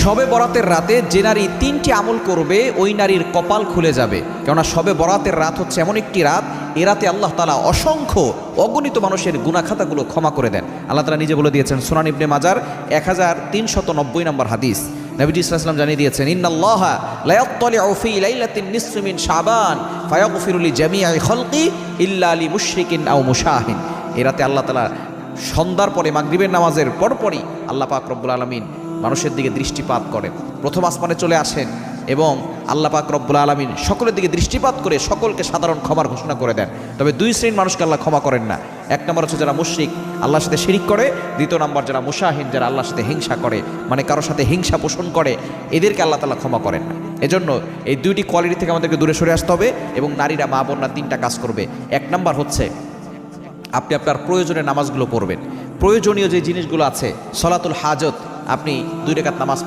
শবে বরাতের রাতে যে নারী 3টি আমল করবে ওই নারীর কপাল খুলে যাবে। কেননা শবে বরাতের রাত হচ্ছে এমন একটি রাত, এ রাতে আল্লাহ তাআলা অসংখ্য অগণিত মানুষের গুনাহখাতাগুলো ক্ষমা করে দেন। আল্লাহ তাআলা নিজে বলে দিয়েছেন সুনান ইবনে মাজার 1390 নম্বর হাদিস, নবীজি সাল্লাল্লাহু আলাইহি ওয়াসাল্লাম জানিয়ে দিয়েছেন, ইন্নাল্লাহা লা ইয়াত্তালিউ ফি লাইলাতিন নিসফি মিন শাবান ফায়াগফিরু লিজামিই খালকি ইল্লা লিমুশরিকিন আও মুশাহিন। এ রাতে আল্লাহ তাআলা সন্ধ্যার পরে মাগরিবের নামাজের পরপরই আল্লাহ পাক রব্বুল আলামিন মানুষের দিকে দৃষ্টিপাত করেন, প্রথম আসমানে চলে আসেন এবং আল্লাহ পাক রব্বুল আলামিন সকলের দিকে দৃষ্টিপাত করে সকলকে সাধারণ ক্ষমার ঘোষণা করে দেন। তবে দুই শ্রেণীর মানুষকে আল্লাহ ক্ষমা করেন না। এক নম্বর হচ্ছে যারা মুশরিক, আল্লাহর সাথে শিরিক করে। দ্বিতীয় নম্বর যারা মুশাহিন, যারা আল্লাহর সাথে হিংসা করে, মানে কারোর সাথে হিংসা পোষণ করে, এদেরকে আল্লাহ তাআলা ক্ষমা করেন না। এজন্য এই দুইটি কোয়ালিটি থেকে আমাদেরকে দূরে সরে আসতে হবে এবং নারীরা মা বোনরা 3টা কাজ করবে। এক নম্বর হচ্ছে আপনি আপনার প্রয়োজনীয় নামাজগুলো পড়বেন। প্রয়োজনীয় যে জিনিসগুলো আছে, সলাতুল হাজত, আপনি 2 রাকাত নামাজ